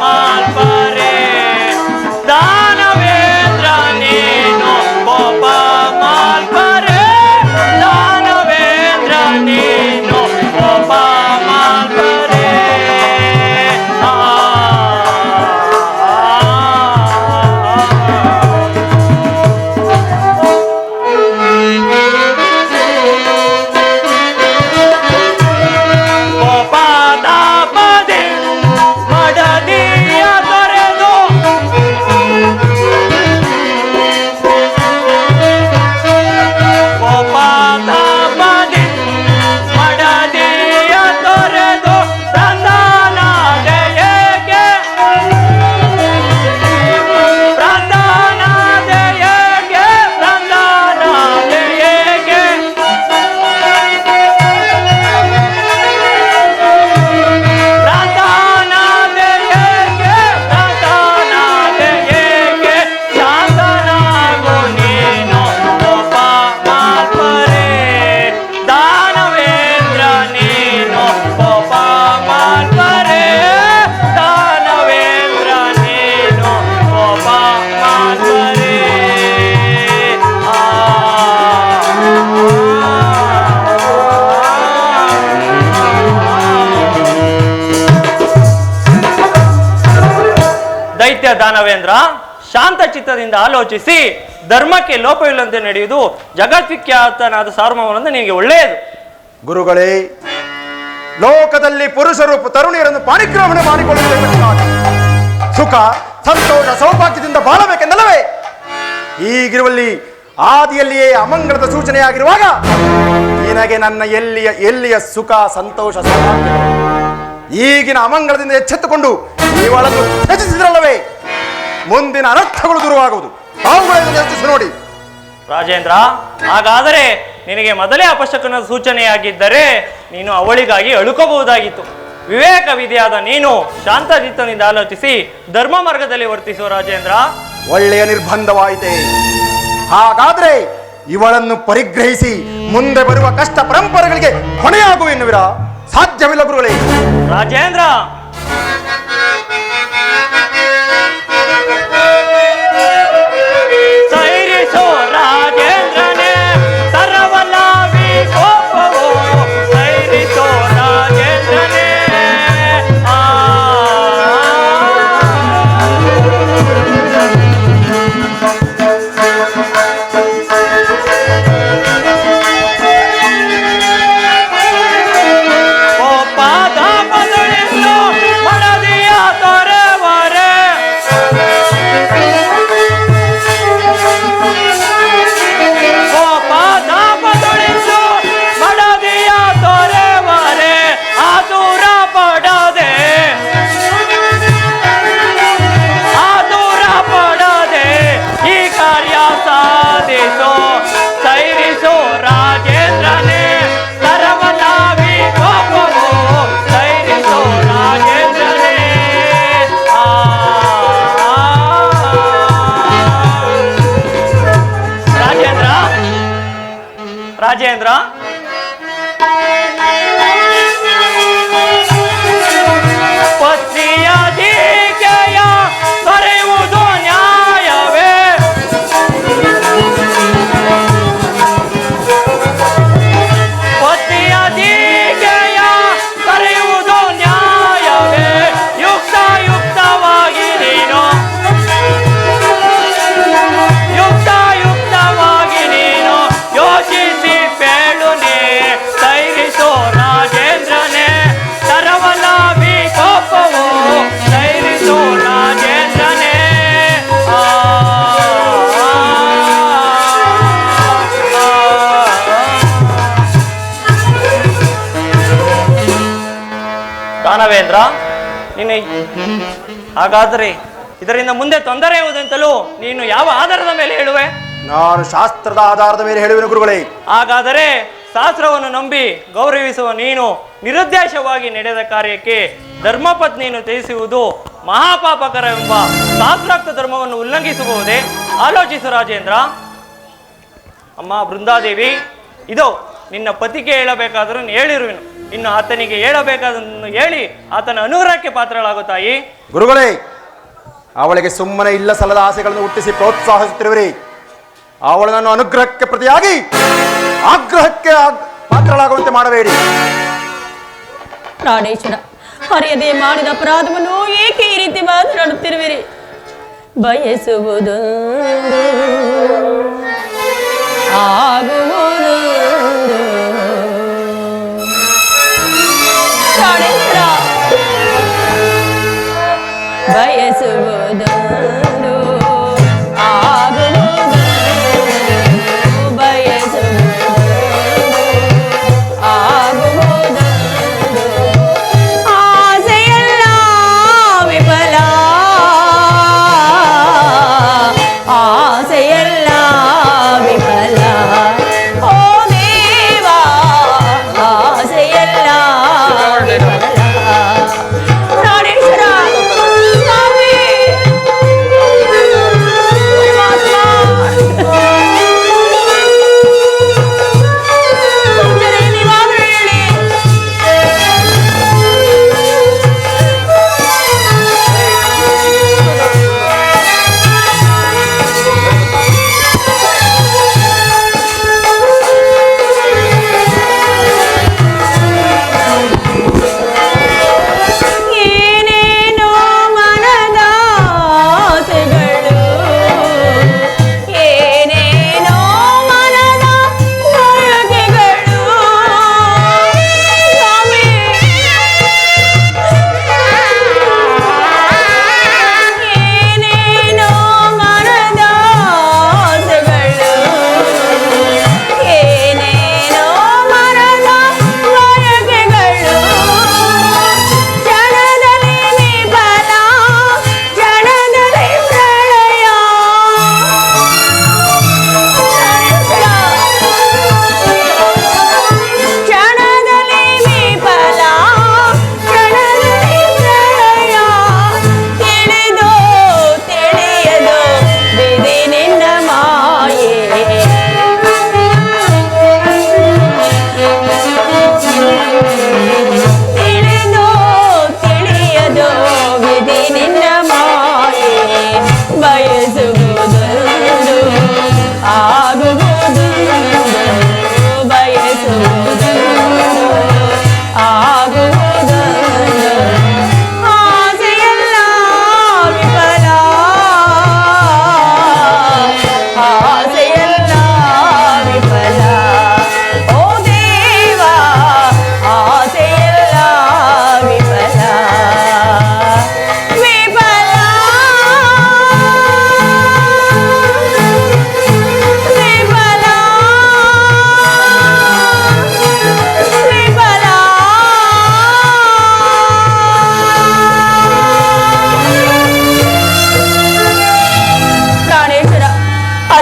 ಮಾಲ್ಪರೆ ದಾನವೇಂದ್ರ ನೀನು, ಕೋಪ ಮಾಲ್ಪರೆ ದಾನವೇಂದ್ರ ನೀನು, ಕೋಪ ಮಾಲ್ಪರೆ. ದೈತ್ಯ ದಾನವೇಂದ್ರ, ಶಾಂತ ಚಿತ್ತದಿಂದ ಆಲೋಚಿಸಿ ಧರ್ಮಕ್ಕೆ ಲೋಪವಿಲ್ಲಂತೆ ನಡೆಯುವುದು ಜಗದ್ವಿಖ್ಯಾತನಾದ ಸಾರ್ವಭೌಮನಿಂದ ನಿನಗೆ ಒಳ್ಳೆಯದು. ಗುರುಗಳೇ, ಲೋಕದಲ್ಲಿ ಪುರುಷರು ತರುಣಿಯರನ್ನು ಪಾಣಿಗ್ರಹಣೆ ಮಾಡಿಕೊಳ್ಳುವುದಕ್ಕಾಗಿ ಸುಖ ಸಂತೋಷ ಸೌಭಾಗ್ಯದಿಂದ ಬಾಳಬೇಕೆಂದಲ್ಲವೇ? ಈಗಿರುವಲ್ಲಿ ಆದಿಯಲ್ಲಿಯೇ ಅಮಂಗಳದ ಸೂಚನೆಯಾಗಿರುವಾಗ ನಿನಗೆ ನನ್ನ ಎಲ್ಲಿಯ ಸುಖ ಸಂತೋಷ ಸೌಭಾಗ್ಯ? ಈಗಿನ ಅಮಂಗಳದಿಂದ ಎಚ್ಚೆತ್ತುಕೊಂಡು ಇವಳನ್ನು ತ್ಯಜಿಸಿದ್ರಲ್ಲವೇ ಮುಂದಿನ ಅನರ್ಥಗಳು ದೂರವಾಗುವುದು. ಅವುಗಳನ್ನು ಯೋಚಿಸಿ ನೋಡಿ. ರಾಜೇಂದ್ರ, ಹಾಗಾದರೆ ನಿನಗೆ ಮೊದಲೇ ಅಪಶಕನ ಸೂಚನೆಯಾಗಿದ್ದರೆ ನೀನು ಅವಳಿಗಾಗಿ ಅಳುಕೋಬಹುದಾಗಿತ್ತು. ವಿವೇಕ ವಿಧಿಯಾದ ನೀನು ಶಾಂತಚಿತ್ತನಿಂದ ಆಲೋಚಿಸಿ ಧರ್ಮ ಮಾರ್ಗದಲ್ಲಿ ವರ್ತಿಸುವ ರಾಜೇಂದ್ರ. ಒಳ್ಳೆಯ ನಿರ್ಬಂಧವಾಯಿತೆ. ಹಾಗಾದ್ರೆ ಇವಳನ್ನು ಪರಿಗ್ರಹಿಸಿ ಮುಂದೆ ಬರುವ ಕಷ್ಟ ಪರಂಪರೆಗಳಿಗೆ ಹೊಣೆಯಾಗು ಎನ್ನುವಿರಾ? ಸಾಧ್ಯವಿಲ್ಲ ಗುರುಗಳೇ. ರಾಜೇಂದ್ರ, ಸೈರಿಸೋ ರಾಜೇಂದ್ರನೇ ಸರ್ವಲಾಭಿ ಕೋಪವೋ, ಸೈರಿಸೋ ರಾಜೇಂದ್ರನೇ. ರಾಜೇಂದ್ರ, ಪತ್ನಿಯ ದೀಕೆಯ ತೊರೆಯುವುದು ನ್ಯಾಯವೇ? ಪತ್ನಿಯ ದೀಕೆಯ ತೊರೆಯುವುದು ನ್ಯಾಯವೇ? ಯುಕ್ತವಾಗಿ ನೀನು ಯುಕ್ತವಾಗಿ ನೀನು ಯೋಚಿಸಿ ಬೇಡು ರಾಜೇಂದ್ರ, ನೀನು ಹಾಗಾದರೆ ಇದರಿಂದ ಮುಂದೆ ತೊಂದರೆ ಇರುವುದೆಂತಲೂ ನೀನು ಯಾವ ಆಧಾರದ ಮೇಲೆ ಹೇಳುವೆ? ನಾನು ಶಾಸ್ತ್ರದ ಆಧಾರದ ಮೇಲೆ ಹೇಳುವೆನು ಗುರುಗಳೇ. ಹಾಗಾದರೆ ಶಾಸ್ತ್ರವನ್ನು ನಂಬಿ ಗೌರವಿಸುವ ನೀನು ನಿರುದ್ದೇಶವಾಗಿ ನಡೆದ ಕಾರ್ಯಕ್ಕೆ ಧರ್ಮಪತ್ನಿಯನ್ನು ತ್ಯಜಿಸುವುದು ಮಹಾಪಾಪಕರ ಎಂಬ ಶಾಸ್ತ್ರೋಕ್ತ ಧರ್ಮವನ್ನು ಉಲ್ಲಂಘಿಸಬಹುದೇ? ಆಲೋಚಿಸು ರಾಜೇಂದ್ರ. ಅಮ್ಮ ಬೃಂದಾದೇವಿ, ಇದು ನಿನ್ನ ಪತಿಗೆ ಹೇಳಬೇಕಾದರೂ ಹೇಳಿರುವೆನು. ಇನ್ನು ಆತನಿಗೆ ಹೇಳಬೇಕಾದನ್ನು ಹೇಳಿ ಆತನ ಅನುಗ್ರಹಕ್ಕೆ ಪಾತ್ರಳಾಗು ತಾಯಿ. ಗುರುಗಳೇ, ಅವಳಿಗೆ ಸುಮ್ಮನೆ ಇಲ್ಲ ಸಲ್ಲದ ಆಸೆಗಳನ್ನು ಹುಟ್ಟಿಸಿ ಪ್ರೋತ್ಸಾಹಿಸುತ್ತಿರುವಿರಿ. ಅವಳನ್ನು ಅನುಗ್ರಹಕ್ಕೆ ಪ್ರತಿಯಾಗಿ ಆಗ್ರಹಕ್ಕೆ ಪಾತ್ರಳಾಗುವಂತೆ ಮಾಡಬೇಡಿ. ಪ್ರಾಣೇಶ್ವರ, ಹರಿಯದೆ ಮಾಡಿದ ಅಪರಾಧವನ್ನು ಏಕೆ ಈ ರೀತಿ ಮಾತನಾಡುತ್ತಿರುವಿರಿ? ಬಯಸುವುದು ಆಗುವುದು. ಪ್ರಾಣೇಶ್ವರ, ಬಯಸುವುದು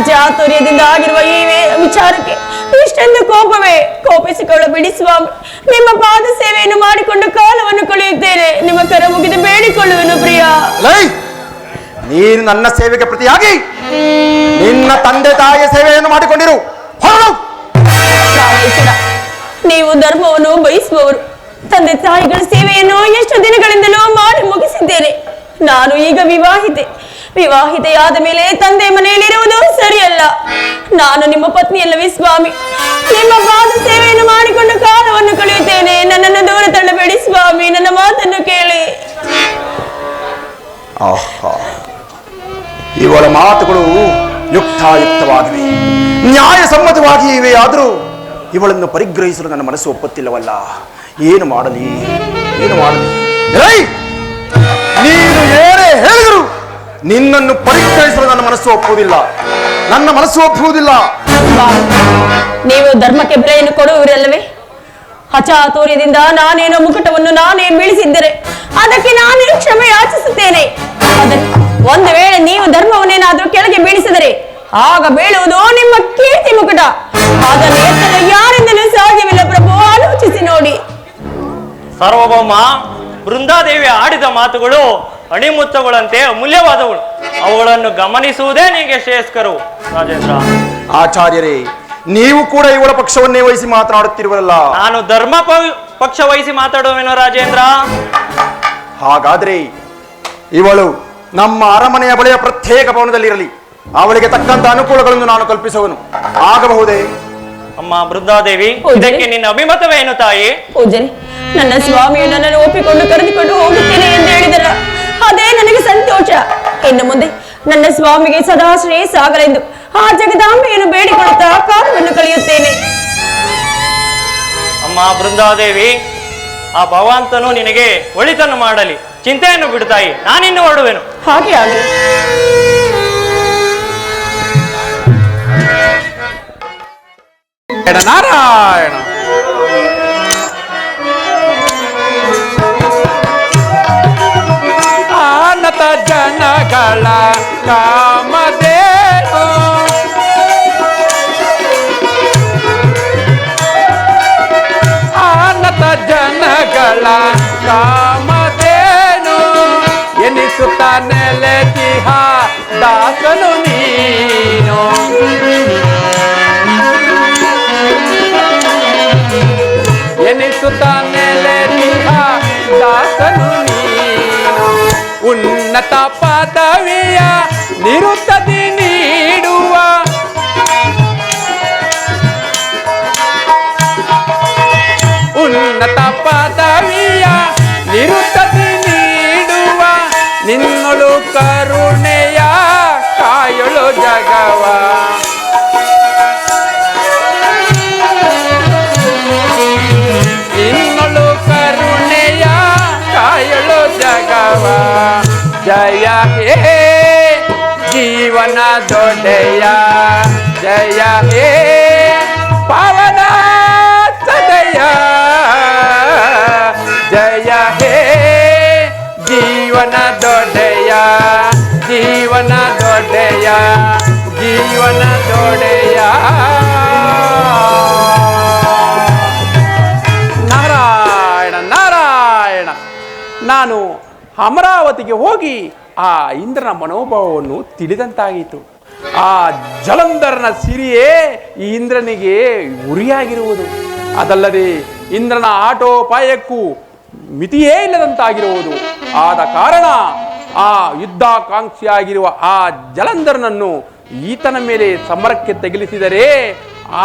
ಚಾತುರ್ಯದಿಂದ ಆಗಿರುವ ಈ ವಿಚಾರಕ್ಕೆ ಇಷ್ಟೊಂದು ಕೋಪವೇ? ಕೋಪಿಸಿಕೊಳ್ಳಬೇಡಿ ಸ್ವಾಮಿ, ನಿಮ್ಮ ಪಾದ ಸೇವೆಯನ್ನು ಮಾಡಿಕೊಂಡು ಕಾಲವನ್ನು ಕಳೆಯುತ್ತೇನೆ. ನಿಮ್ಮ ಕರ ಮುಗಿದು ಬೇಡಿಕೊಳ್ಳುವೆನು ಪ್ರಿಯ. ನೀನು ನನ್ನ ಸೇವೆಗೆ ಪ್ರತಿಯಾಗಿ ನಿನ್ನ ತಂದೆ ತಾಯಿಯ ಸೇವೆಯನ್ನು ಮಾಡಿಕೊಂಡಿರು. ನೀವು ಧರ್ಮವನ್ನು ಬಯಸುವವರು. ತಂದೆ ತಾಯಿಗಳ ಸೇವೆಯನ್ನು ಎಷ್ಟು ದಿನಗಳಿಂದಲೂ ಮಾಡಿ ಮುಗಿಸಿದ್ದೇನೆ. ನಾನು ಈಗ ವಿವಾಹಿತೆಯಾದ ಮೇಲೆ ತಂದೆ ಮನೆಯಲ್ಲಿರುವುದು ಸರಿಯಲ್ಲ. ನಾನು ನಿಮ್ಮ ಪತ್ನಿಯಲ್ಲವೇ ಸ್ವಾಮಿ. ನಿಮ್ಮ ಪಾದ ಸೇವೆಯನ್ನು ಮಾಡಿಕೊಂಡು ಕಾಲವನ್ನು ಕಳೆಯುತ್ತೇನೆ. ನನ್ನನ್ನು ದೂರ ತಳ್ಳಬೇಡಿ ಸ್ವಾಮಿ, ನನ್ನ ಮಾತನ್ನು ಕೇಳಿ. ಇವಳ ಮಾತುಗಳು ಯುಕ್ತಾಯುಕ್ತವಾಗಿವೆ, ನ್ಯಾಯಸಮ್ಮತವಾಗಿ ಇವೆ. ಆದರೂ ಇವಳನ್ನು ಪರಿಗ್ರಹಿಸಲು ನನ್ನ ಮನಸ್ಸು ಒಪ್ಪುತ್ತಿಲ್ಲವಲ್ಲ. ಏನು ಮಾಡಲಿ? ನೀನು ಏನೇ ಹೇಳಿದರು ನಿನ್ನನ್ನು ಪರಿಗ್ರಹಿಸಲು ನನ್ನ ಮನಸ್ಸು ಒಪ್ಪುವುದಿಲ್ಲ. ನೀವು ಧರ್ಮಕ್ಕೆ ಬೆಲೆಯನ್ನು ಕೊಡುವರಲ್ಲವೇ? ಅಚಾತುರ್ಯದಿಂದ ನಾನೇನೋ ಮುಕುಟವನ್ನು ನಾನೇ ಬೀಳಿಸಿದ್ದರೆ ಅದಕ್ಕೆ ನಾನೇ ಕ್ಷಮೆ ಯಾಚಿಸುತ್ತೇನೆ. ಆದರೆ ಒಂದು ವೇಳೆ ನೀವು ಧರ್ಮವನ್ನೇನಾದ್ರೂ ಕೆಳಗೆ ಬೀಳಿಸಿದರೆ ಆಗ ಬೀಳುವುದು ನಿಮ್ಮ ಕೀರ್ತಿ ಮುಕುಟ. ಅದನ್ನು ಎತ್ತಲು ಯಾರಿಂದಲೂ ಸಾಧ್ಯವಿಲ್ಲ ಪ್ರಭು, ಆಲೋಚಿಸಿ ನೋಡಿ. ಸಾರ್ವಭೌಮ, ಬೃಂದಾದೇವಿ ಆಡಿದ ಮಾತುಗಳು ಅಣಿಮುತ್ತುಗಳಂತೆ ಅಮೂಲ್ಯವಾದವುಗಳು. ಅವುಗಳನ್ನು ಗಮನಿಸುವುದೇ ನಿಮಗೆ ಶ್ರೇಯಸ್ಕರು ರಾಜೇಂದ್ರ. ಆಚಾರ್ಯರೇ, ನೀವು ಕೂಡ ಇವಳ ಪಕ್ಷವನ್ನೇ ವಹಿಸಿ ಮಾತನಾಡುತ್ತಿರುವಲ್ಲ. ನಾನು ಧರ್ಮ ಪಕ್ಷ ವಹಿಸಿ ಮಾತಾಡುವೇನೋ ರಾಜೇಂದ್ರ. ಹಾಗಾದ್ರೆ ಇವಳು ನಮ್ಮ ಅರಮನೆಯ ಬಳಿಯ ಪ್ರತ್ಯೇಕ ಭವನದಲ್ಲಿರಲಿ. ಅವಳಿಗೆ ತಕ್ಕಂತ ಅನುಕೂಲಗಳನ್ನು ನಾನು ಕಲ್ಪಿಸುವನು. ಆಗಬಹುದೇ? ಅಮ್ಮ ಬೃಂದಾದೇವಿ, ಇದಕ್ಕೆ ನಿನ್ನ ಅಭಿಮತವೇನು ತಾಯಿ? ಪೂಜಾರಿ, ನನ್ನ ಸ್ವಾಮಿಯು ನನ್ನನ್ನು ಒಪ್ಪಿಕೊಂಡು ಕರೆದುಕೊಂಡು ಹೋಗುತ್ತೇನೆ ಎಂದು ಹೇಳಿದರ ಅದೇ ನನಗೆ ಸಂತೋಷ. ಇನ್ನು ಮುಂದೆ ನನ್ನ ಸ್ವಾಮಿಗೆ ಸದಾ ಶ್ರೇಯಸ್ ಆಗಲೆಂದು ಆ ಜಗದಾಂಬೆಯನ್ನು ಬೇಡಿಕೊಳ್ಳುತ್ತಾ ಕಾಲವನ್ನು ಕಳೆಯುತ್ತೇನೆ. ಅಮ್ಮ ಬೃಂದಾದೇವಿ, ಆ ಭಗವಂತನು ನಿನಗೆ ಒಳಿತನ್ನು ಮಾಡಲಿ. ಚಿಂತೆಯನ್ನು ಬಿಡುತ್ತಾಯಿ, ನಾನಿನ್ನು ಹೊರಡುವೆನು. ಹಾಗೆ ಆಗಲಿ. ನಾರಾಯಣ ಆನತ ಜನಗಳ ಕಾಮಧೇನು, ಆನತ ಜನಗಳ ಕಾಮಧೇನು ಎನಿಸುತ್ತ ನೆಲೆತಿಹ ದಾಸನು ನೀನು. ಎನಿಸುತ್ತ ನೆಲೆತಿಹ ದಾಸನು ನೀನು. ಉನ್ನತ ಪದವಿಯ ನಿರುತ್ತದಿ ನೀಡುವ ಉನ್ನತ ಪದವಿಯ ನಿರುತ್ತದಿ ನೀಡುವ ನಿನ್ನಳು ಕರುಣೆಯ ಕಾಯಳು ಜಗವ. ನಿನ್ನಳು ಕರುಣೆಯ ಕಾಯಳು ಜಗವ. ಜಯ ಹೇ ಜೀವನ ದೊಡೆಯ, ಜಯ ಹೇ ಪಾವನ ಸದಯ, ಜಯ ಹೇ ಜೀವನ ದೊಡೆಯ, ಜೀವನ ದೊಡೆಯ, ಜೀವನ ದೊಡೆಯ. ನಾರಾಯಣ ನಾರಾಯಣ. ನಾನು ಅಮರಾವತಿಗೆ ಹೋಗಿ ಆ ಇಂದ್ರನ ಮನೋಭಾವವನ್ನು ತಿಳಿದಂತಾಗಿತ್ತು. ಆ ಜಲಂಧರನ ಸಿರಿಯೇ ಈ ಇಂದ್ರನಿಗೆ ಉರಿಯಾಗಿರುವುದು. ಅದಲ್ಲದೆ ಇಂದ್ರನ ಆಟೋಪಾಯಕ್ಕೂ ಮಿತಿಯೇ ಇಲ್ಲದಂತಾಗಿರುವುದು. ಆದ ಕಾರಣ ಆ ಯುದ್ಧಾಕಾಂಕ್ಷಿಯಾಗಿರುವ ಆ ಜಲಂಧರನನ್ನು ಈತನ ಮೇಲೆ ಸಮರಕ್ಕೆ ತೆಗೆಲಿಸಿದರೆ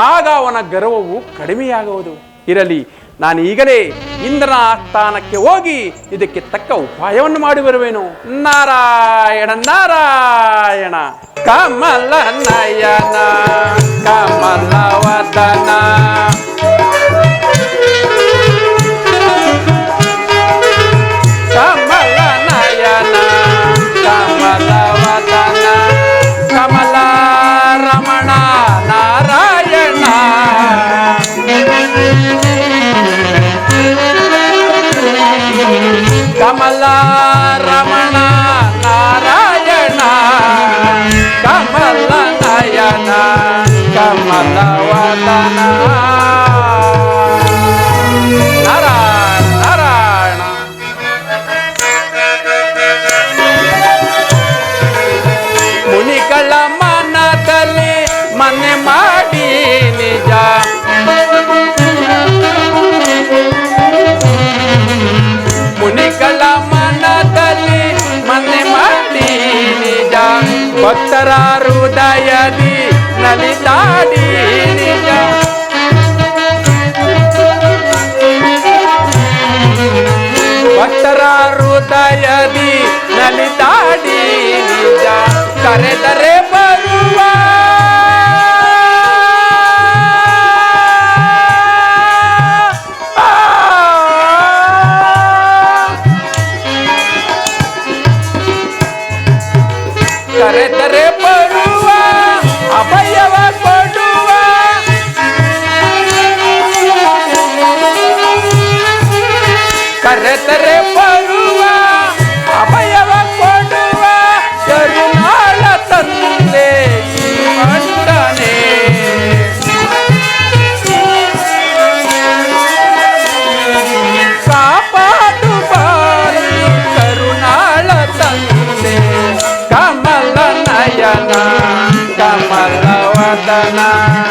ಆಗ ಅವನ ಗರ್ವವು ಕಡಿಮೆಯಾಗುವುದು. ಇರಲಿ, ನಾನು ಈಗಲೇ ಇಂದ್ರನ ಆಸ್ಥಾನಕ್ಕೆ ಹೋಗಿ ಇದಕ್ಕೆ ತಕ್ಕ ಉಪಾಯವನ್ನು ಮಾಡಿ ಬರುವೆನು. ನಾರಾಯಣ ನಾರಾಯಣ. ಕಮಲ ನಯನ ಕಮಲವದನ, ಕಮಲ ನಯನ ಕಮಲವದನ, ಕಮಲ ರಮಣ ನಾರಾಯಣ. ಕಮಲ ರಮಣ ನಾರಾಯಣ, ಕಮಲ ನಯನ ಕಮಲವದನ. ನಾರಾಯಣ ನಾರಾಯಣ. ಮುನಿಗಳ ಮನದಲ್ಲಿ ಮನೆ ಮಾಡಿ ನಿಜ, ಮುನಿಗಳ ಮನದಲ್ಲಿ ಮನೆ ಮಾಡಿ ನಿಜ, ಭಕ್ತರ ಹೃದಯದಿ ನಲಿದಾಡಿ ನಿಜ, ಭಕ್ತರ ಹೃದಯದಿ ನಲಿದಾಡಿ ನಿಜ. ಕರೆದರೆ ಬರುವ ಕರೆದರೆ ಬರುವ ಅಭಯವ ಕೊಡುವ ವದನ